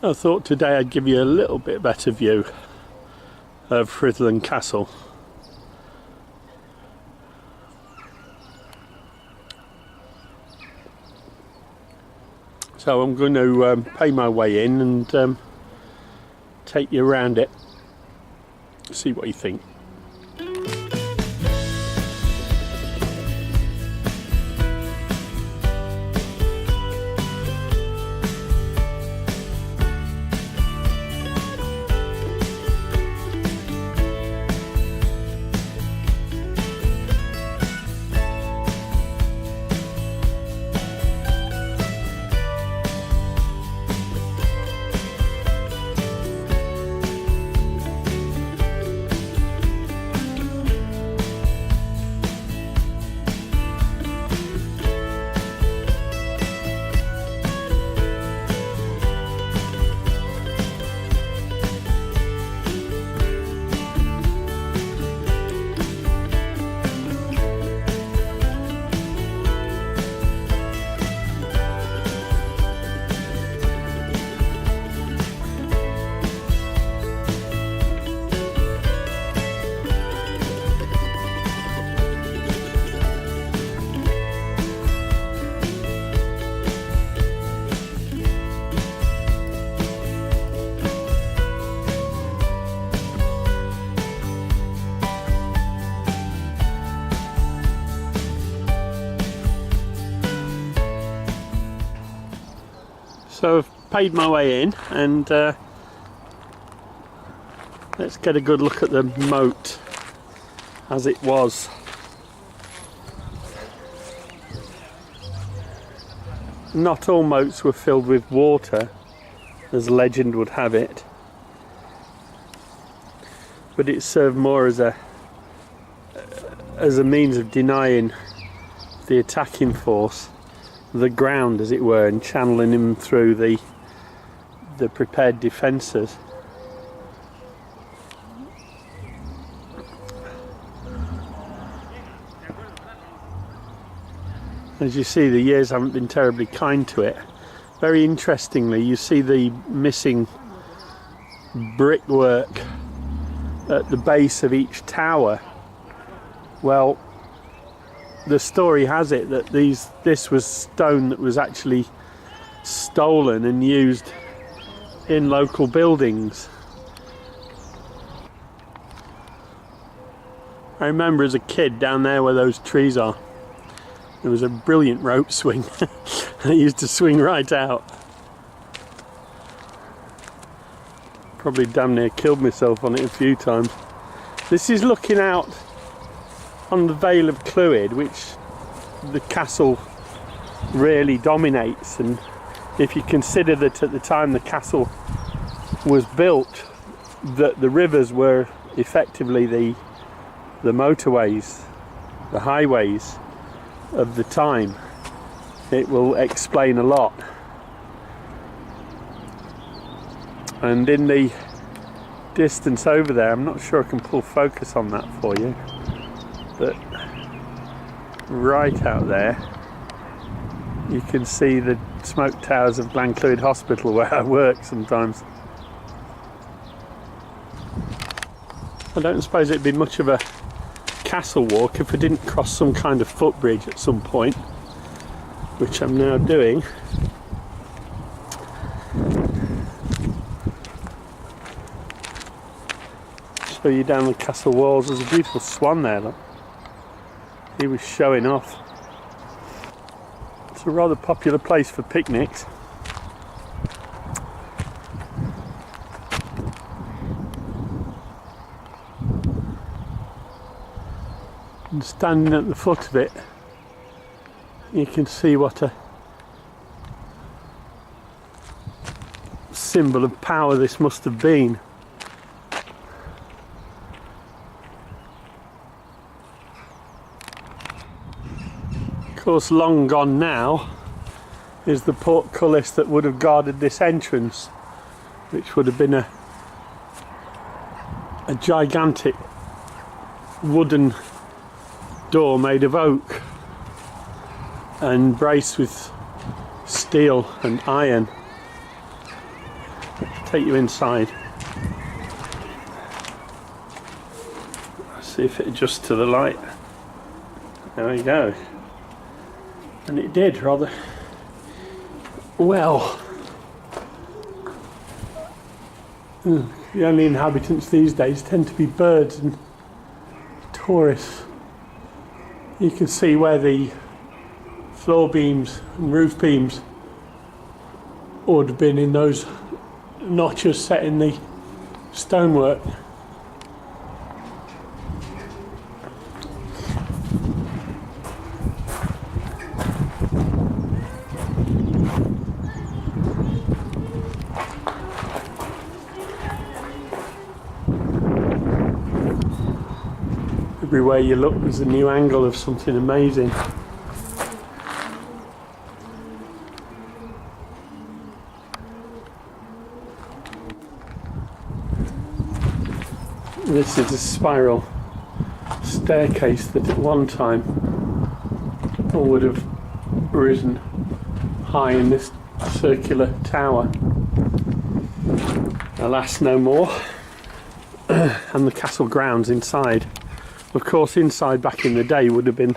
I thought today I'd give you a little bit better view of Rhuddlan Castle. So I'm going to pay my way in and take you around it, see what you think. So I've paid my way in, and let's get a good look at the moat as it was. Not all moats were filled with water, as legend would have it, but it served more as a means of denying the attacking force the ground, as it were, and channeling him through the prepared defences. As you see, the years haven't been terribly kind to it. Very interestingly, you see the missing brickwork at the base of each tower. Well, the story has it that this was stone that was actually stolen and used in local buildings. I remember as a kid down there where those trees are, there was a brilliant rope swing. I used to swing right out. Probably damn near killed myself on it a few times. This is looking out on the Vale of Clwyd, which the castle really dominates, and if you consider that at the time the castle was built, that the rivers were effectively the motorways, the highways of the time, it will explain a lot. And in the distance over there, I'm not sure I can pull focus on that for you, but right out there you can see the smoke towers of Clwyd Hospital, where I work sometimes. I don't suppose it'd be much of a castle walk if I didn't cross some kind of footbridge at some point, which I'm now doing. Show you down the castle walls. There's a beautiful swan there, look. He was showing off. It's a rather popular place for picnics. And standing at the foot of it, you can see what a symbol of power this must have been. Of course, long gone now is the portcullis that would have guarded this entrance, which would have been a gigantic wooden door made of oak and braced with steel and iron. take you inside. See if it adjusts to the light. There we go. And it did rather well. The only inhabitants these days tend to be birds and tourists. You can see where the floor beams and roof beams would have been in those notches set in the stonework. Everywhere you look there's a new angle of something amazing. This is a spiral staircase that at one time would have risen high in this circular tower. Alas, no more. And the castle grounds inside. Of course, inside back in the day would have been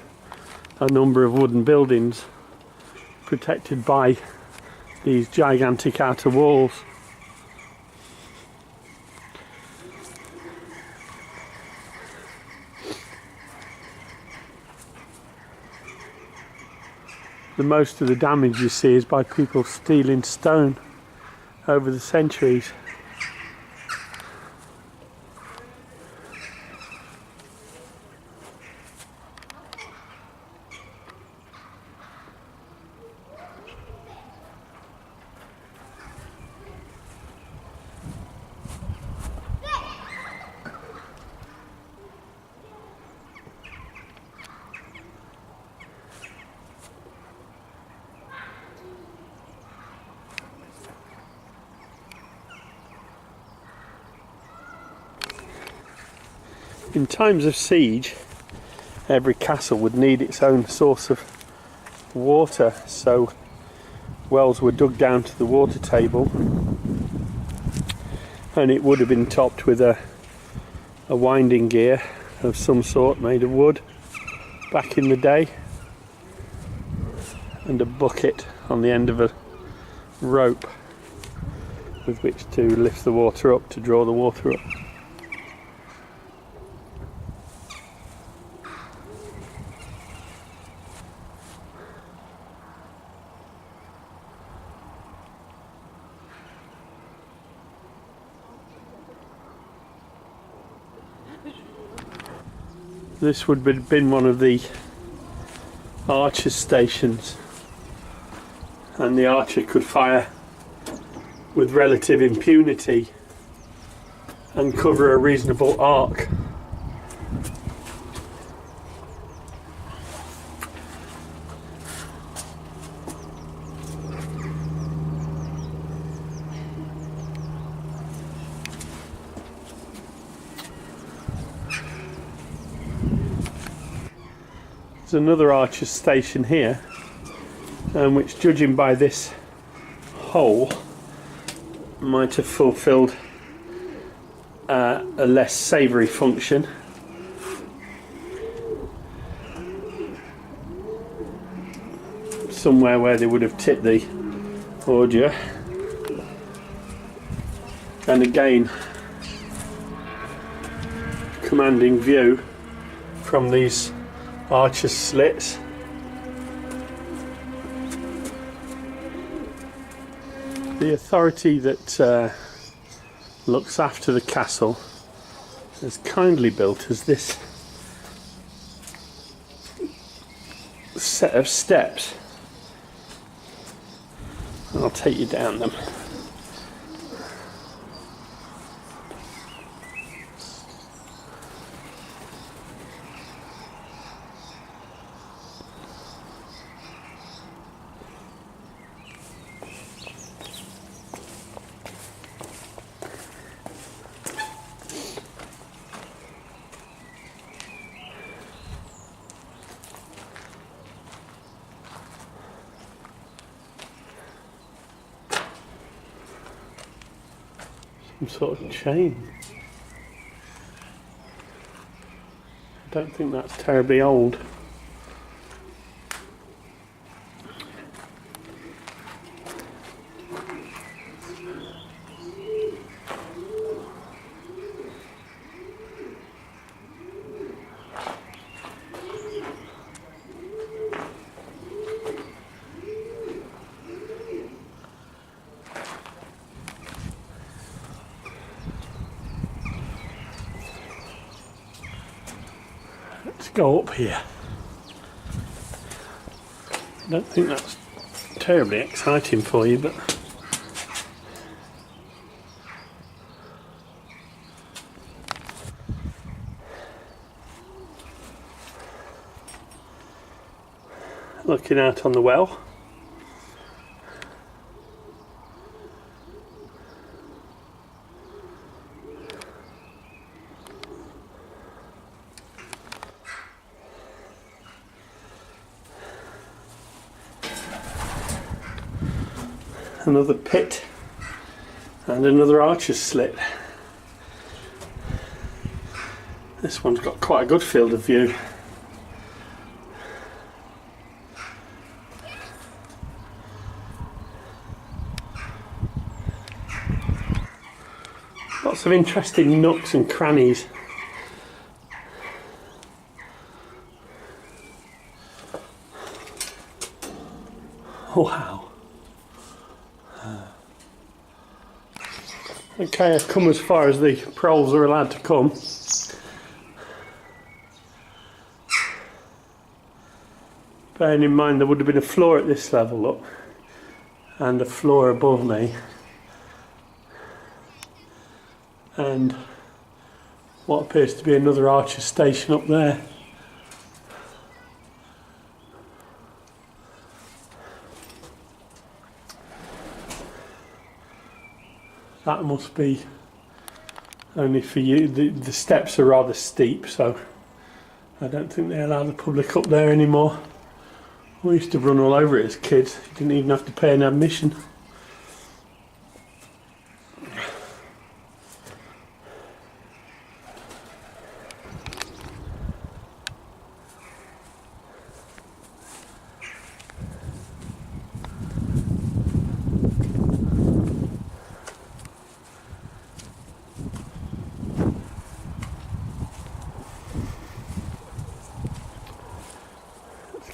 a number of wooden buildings protected by these gigantic outer walls. The most of the damage you see is by people stealing stone over the centuries. In times of siege, every castle would need its own source of water, so wells were dug down to the water table, and it would have been topped with a winding gear of some sort made of wood back in the day, and a bucket on the end of a rope with which to lift the water up, to draw the water up. This would have been one of the archer's stations, and the archer could fire with relative impunity and cover a reasonable arc. There's another archer's station here, which, judging by this hole, might have fulfilled a less savoury function. Somewhere where they would have tipped the ordure. And again, commanding view from these archer's slits. The authority that looks after the castle has kindly built us this set of steps. I'll take you down them. Some sort of chain. I don't think that's terribly old. Let's go up here. I don't think that's terribly exciting for you, but looking out on the well. Another pit and another archer's slit. This one's got quite a good field of view. Lots of interesting nooks and crannies. Wow. Okay, I've come as far as the proles are allowed to come. Bearing in mind there would have been a floor at this level, look, and a floor above me, and what appears to be another archer's station up there. That must be only for you. The steps are rather steep, so I don't think they allow the public up there anymore. We used to run all over it as kids. You didn't even have to pay an admission.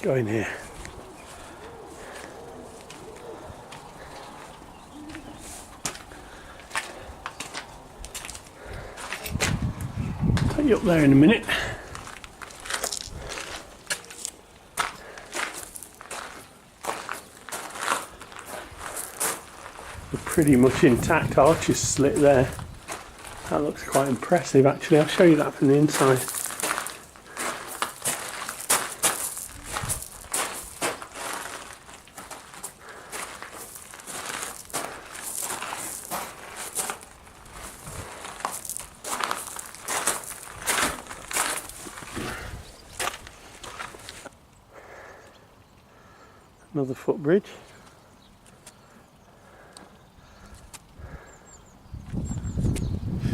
Go in here. Take you up there in a minute. A pretty much intact archer's slit there. That looks quite impressive actually. I'll show you that from the inside. Another footbridge.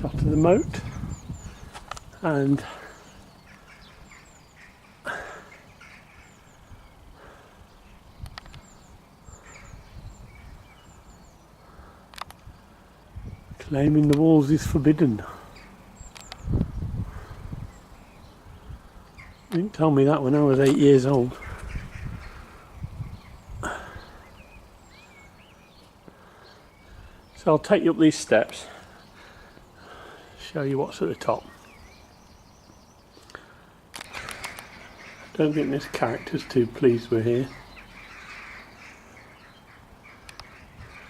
Shot of the moat, and claiming the walls is forbidden. You didn't tell me that when I was 8 years old. So I'll take you up these steps, show you what's at the top. Don't think this character's too pleased we're here.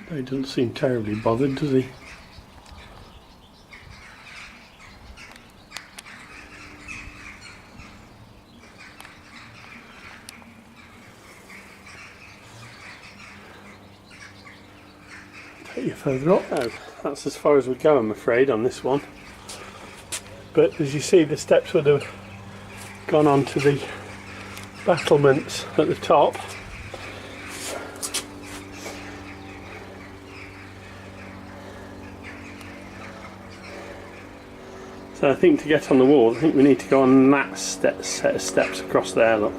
He doesn't seem terribly bothered, does he? Take you further up now. That's as far as we go, I'm afraid, on this one. But as you see, the steps would have gone on to the battlements at the top. So I think to get on the wall, I think we need to go on that set of steps across there, look.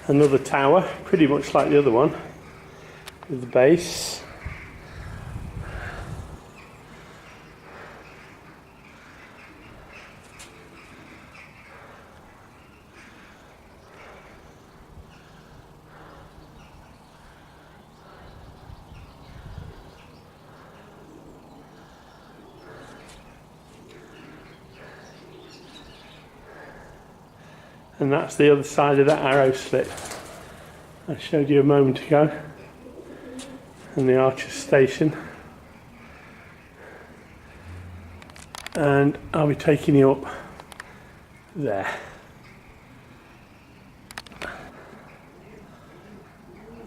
Another tower, pretty much like the other one, with the base. And that's the other side of that arrow slit I showed you a moment ago, and the archer's station. And I'll be taking you up there.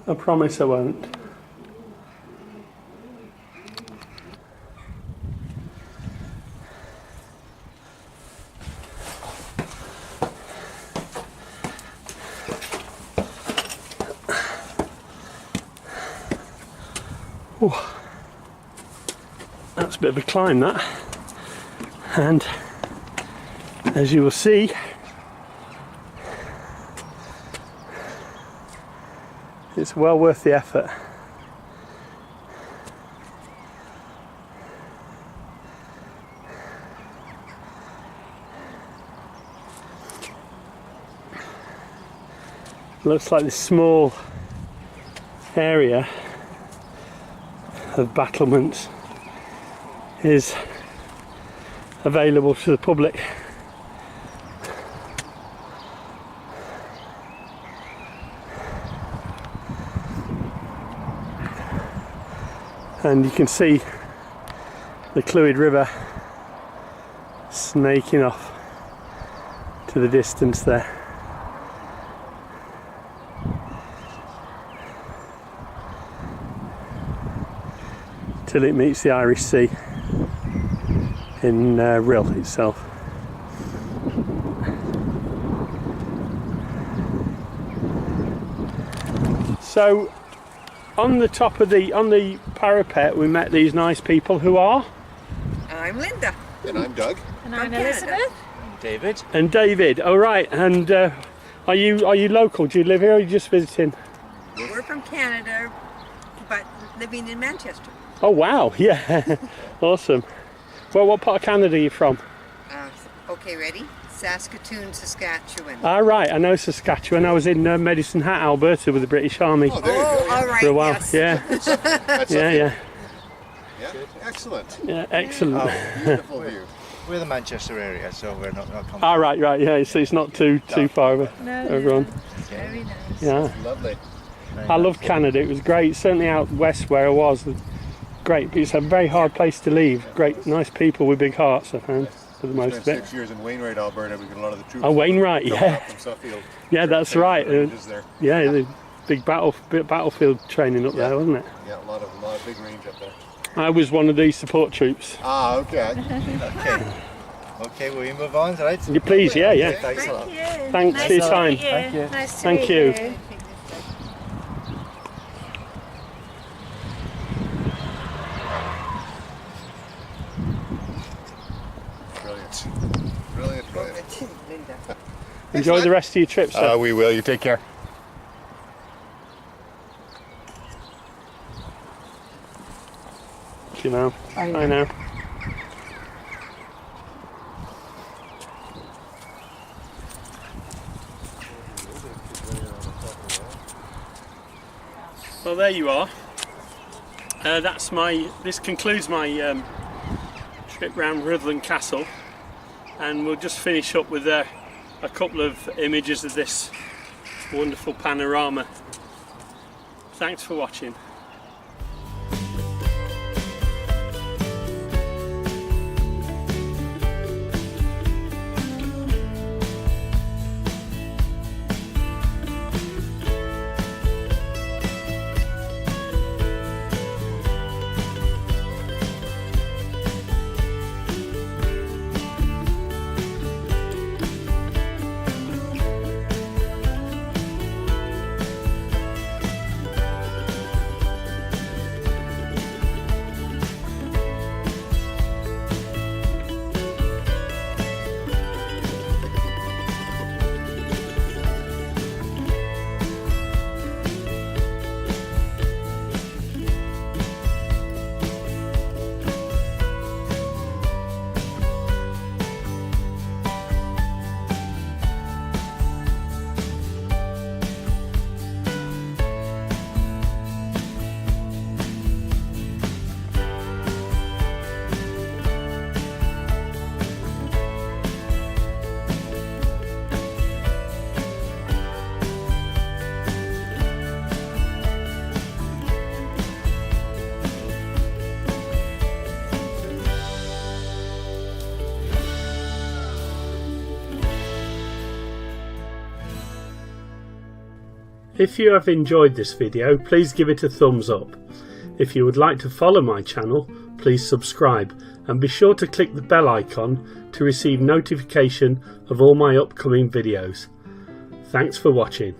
I promise I won't. Oh, that's a bit of a climb, that, and as you will see, it's well worth the effort. Looks like this small area of battlements is available to the public. And you can see the Clwyd River snaking off to the distance there. Till it meets the Irish Sea in Rhyl itself. So on the top of on the parapet we met these nice people who are? I'm Linda. And I'm Doug. And I'm Elizabeth. David. And David, all right. And are you local? Do you live here or are you just visiting? We're from Canada, but living in Manchester. Oh wow, yeah. Awesome. Well, what part of Canada are you from? Okay, ready? Saskatoon, Saskatchewan. All right, I know Saskatchewan. I was in Medicine Hat, Alberta with the British Army Oh, there you go. all right, for a while. yes. Yeah, That's yeah. Excellent. Yeah, excellent. Beautiful view. We're the Manchester area, so we're not coming. All right, yeah. So it's not too far away. No, Everyone. very nice. Yeah, Lovely. I loved Canada. It was great. Certainly out west where I was. Great, but it's a very hard place to leave. Great, nice people with big hearts, I found, for the most of Spent it. 6 years in Wainwright, Alberta. We got a lot of the troops. Oh, Wainwright, coming yeah. up from Suffield. Yeah, that's right. Ranges there. Yeah, the big battlefield training up there, wasn't it? Yeah, a lot of big range up there. I was one of these support troops. Ah, okay. Okay, will you move on, right? You please, yeah. Thanks a lot. Thanks Nice for your to time. meet you. Thank you. Nice to Thank meet you. you. Brilliant. Brilliant. Linda. Enjoy the rest of your trip, sir. We will. You take care. You know. I know. Well, there you are. This concludes my trip round Rhuddlan Castle, and we'll just finish up with a couple of images of this wonderful panorama. Thanks for watching. If you have enjoyed this video, please give it a thumbs up. If you would like to follow my channel, please subscribe and be sure to click the bell icon to receive notification of all my upcoming videos. Thanks for watching.